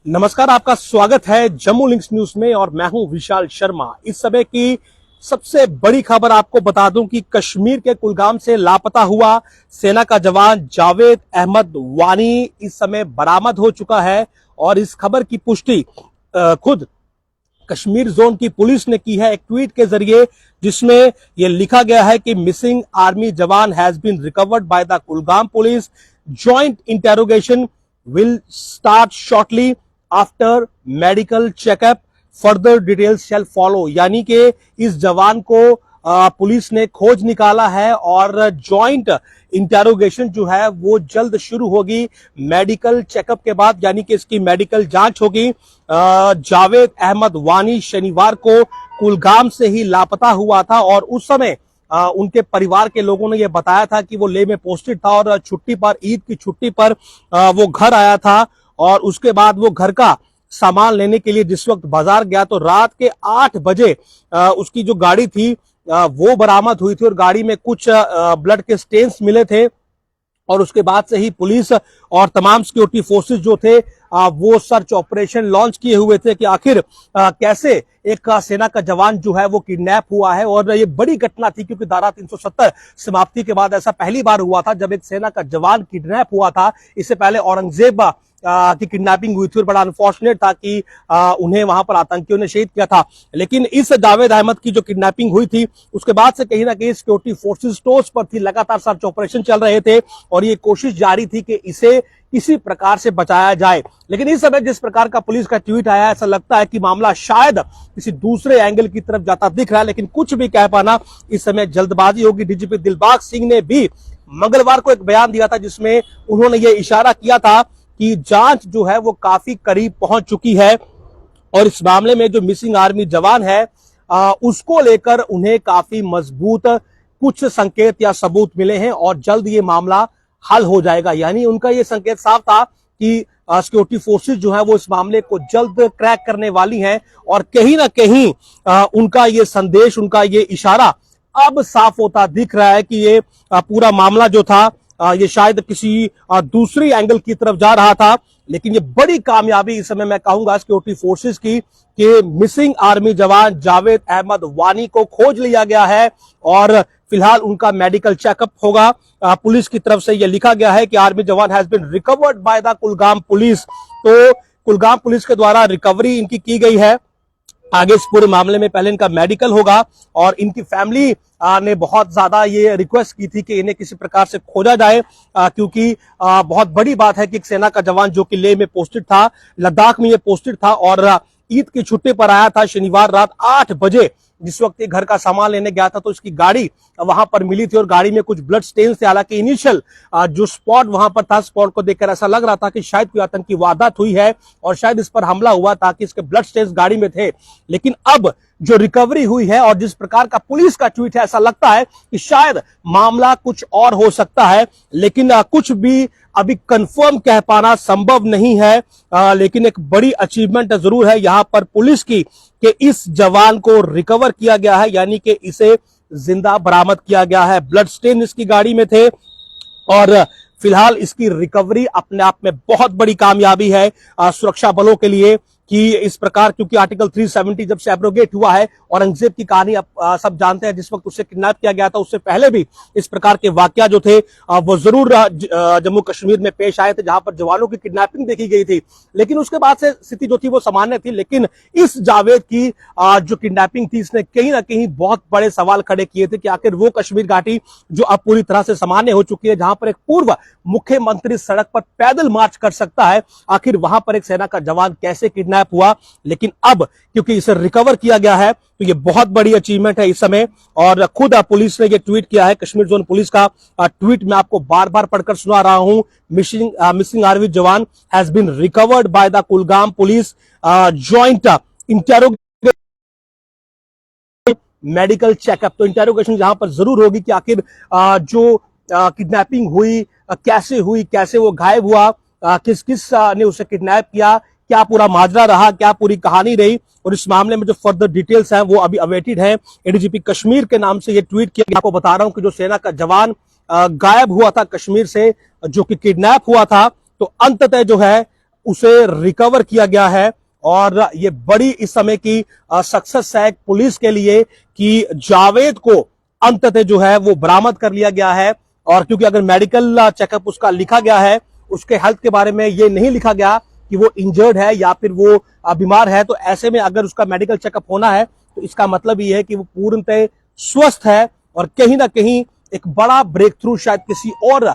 नमस्कार, आपका स्वागत है जम्मू लिंक्स न्यूज में और मैं हूं विशाल शर्मा। इस समय की सबसे बड़ी खबर आपको बता दूं कि कश्मीर के कुलगाम से लापता हुआ सेना का जवान जावेद अहमद वानी इस समय बरामद हो चुका है और इस खबर की पुष्टि खुद कश्मीर जोन की पुलिस ने की है एक ट्वीट के जरिए, जिसमें यह लिखा गया है कि missing army jawan has been recovered by the Kulgam police. Joint interrogation will start shortly after medical checkup, further details shall follow. यानी कि इस जवान को पुलिस ने खोज निकाला है और जॉइंट इंटेरोगेशन जो है वो जल्द शुरू होगी मेडिकल चेकअप के बाद, यानी कि इसकी मेडिकल जांच होगी। जावेद अहमद वानी शनिवार को कुलगाम से ही लापता हुआ था और उस समय उनके परिवार के लोगों ने यह बताया था कि वो लेह में पोस्टेड था और छुट्टी पर, ईद की छुट्टी पर वो घर आया था और उसके बाद वो घर का सामान लेने के लिए जिस वक्त बाजार गया तो रात के 8 बजे उसकी जो गाड़ी थी वो बरामद हुई थी और गाड़ी में कुछ ब्लड के स्टेन्स मिले थे। और उसके बाद से ही पुलिस और तमाम सिक्योरिटी फोर्सेस जो थे वो सर्च ऑपरेशन लॉन्च किए हुए थे कि आखिर कैसे एक सेना का जवान जो है वो किडनैप हुआ है। और ये बड़ी घटना थी क्योंकि धारा 370 समाप्ति के बाद ऐसा पहली बार हुआ था जब एक सेना का जवान किडनैप हुआ था। इससे पहले औरंगजेब की किडनैपिंग हुई थी और बड़ा अनफॉर्चुनेट था कि उन्हें वहां पर आतंकियों ने शहीद किया था। लेकिन इस जावेद अहमद की जो किडनैपिंग हुई थी उसके बाद से कहीं ना कहीं सिक्योरिटी फोर्सेस टोच पर थी, लगातार सर्च ऑपरेशन चल रहे थे और ये कोशिश जारी थी कि इसे किसी प्रकार से बचाया जाए। लेकिन इस समय जिस प्रकार का पुलिस का ट्वीट आया, ऐसा लगता है कि मामला शायद किसी दूसरे एंगल की तरफ जाता दिख रहा है। लेकिन कुछ भी कह पाना इस समय जल्दबाजी होगी। डीजीपी दिलबाग सिंह ने भी मंगलवार को एक बयान दिया था जिसमें उन्होंने ये इशारा किया था कि जांच जो है वो काफी करीब पहुंच चुकी है और इस मामले में जो मिसिंग आर्मी जवान है उसको लेकर उन्हें काफी मजबूत कुछ संकेत या सबूत मिले हैं और जल्द ये मामला हल हो जाएगा। यानी उनका ये संकेत साफ था कि सिक्योरिटी फोर्सेस जो है वो इस मामले को जल्द क्रैक करने वाली हैं और कहीं ना कहीं उनका ये संदेश, उनका ये इशारा अब साफ होता दिख रहा है कि ये पूरा मामला जो था ये शायद किसी दूसरी एंगल की तरफ जा रहा था। लेकिन ये बड़ी कामयाबी इस समय मैं कहूंगा सिक्योरिटी फोर्सेस की कि मिसिंग आर्मी जवान जावेद अहमद वानी को खोज लिया गया है और फिलहाल उनका मेडिकल चेकअप होगा। पुलिस की तरफ से यह लिखा गया है कि army jawan has been recovered by the Kulgam police. तो कुलगाम पुलिस के द्वारा रिकवरी इनकी की गई है। आगे इस पूरे मामले में पहले इनका मेडिकल होगा और इनकी फैमिली ने बहुत ज्यादा ये रिक्वेस्ट की थी कि इन्हें किसी प्रकार से खोजा जाए क्योंकि बहुत बड़ी बात है कि एक सेना का जवान जो कि लेह में पोस्टेड था, लद्दाख में ये पोस्टेड था और ईद की छुट्टी पर आया था शनिवार रात 8 बजे। जिस वक्त ये घर का सामान लेने गया था तो इसकी गाड़ी वहां पर मिली थी और गाड़ी में कुछ ब्लड स्टेन्स थे। हालांकि इनिशियल जो स्पॉट वहां पर था, स्पॉट को देखकर ऐसा लग रहा था कि शायद कोई आतंकी वारदात हुई है और शायद इस पर हमला हुआ ताकि इसके ब्लड स्टेन्स गाड़ी में थे। लेकिन अब जो रिकवरी हुई है और जिस प्रकार का पुलिस का ट्वीट है, ऐसा लगता है कि शायद मामला कुछ और हो सकता है। लेकिन कुछ भी अभी कंफर्म कह पाना संभव नहीं है। लेकिन एक बड़ी अचीवमेंट जरूर है यहां पर पुलिस की कि इस जवान को रिकवर किया गया है, यानी कि इसे जिंदा बरामद किया गया है। ब्लड स्टेन इसकी गाड़ी में थे और फिलहाल इसकी रिकवरी अपने आप में बहुत बड़ी कामयाबी है सुरक्षा बलों के लिए कि इस प्रकार, क्योंकि आर्टिकल 370 जब से एब्रोगेट हुआ है, औरंगजेब की कहानी आप सब जानते हैं, जिस वक्त उसे किडनैप किया गया था उससे पहले भी इस प्रकार के वाकया जो थे वो जरूर जम्मू कश्मीर में पेश आए थे जहां पर जवानों की किडनैपिंग देखी गई थी। लेकिन उसके बाद से स्थिति जो थी वो सामान्य थी। लेकिन इस जावेद की जो किडनैपिंग थी इसने कहीं ना कहीं बहुत बड़े सवाल खड़े किए थे कि आखिर वो कश्मीर घाटी जो अब पूरी तरह से सामान्य हो चुकी है, जहां पर एक पूर्व मुख्यमंत्री सड़क पर पैदल मार्च कर सकता है, आखिर वहां पर एक सेना का जवान कैसे किडनैप हुआ। लेकिन अब क्योंकि इसे रिकवर किया गया है तो ये बहुत बड़ी अचीवमेंट है इस समय। और खुद पुलिस ने ये ट्वीट किया है, कश्मीर जोन पुलिस का ट्वीट मैं आपको बार बार पढ़कर सुना रहा हूं। Missing army jawan has been recovered by the Kulgam police, joint interrogation medical checkup. तो इंटेरोगेशन जहां पर जरूर होगी कि आखिर जो किडनैपिंग हुई कैसे हुई, कैसे वो गायब हुआ, किस किस ने उसे किडनैप किया, क्या पूरा माजरा रहा, क्या पूरी कहानी रही और इस मामले में जो फर्दर डिटेल्स हैं वो अभी अवेटेड हैं। एडीजीपी कश्मीर के नाम से ये ट्वीट किया गया। आपको बता रहा हूं कि जो सेना का जवान गायब हुआ था कश्मीर से, जो कि किडनैप हुआ था, तो अंततः जो है उसे रिकवर किया गया है। और ये बड़ी इस समय की सक्सेस है पुलिस के लिए कि जावेद को अंततः जो है वो बरामद कर लिया गया है। और क्योंकि अगर मेडिकल चेकअप उसका लिखा गया है, उसके हेल्थ के बारे में ये नहीं लिखा गया कि वो इंजर्ड है या फिर वो बीमार है, तो ऐसे में अगर उसका मेडिकल चेकअप होना है तो इसका मतलब ये है कि वो पूर्णतः स्वस्थ है। और कहीं ना कहीं एक बड़ा ब्रेक थ्रू शायद किसी और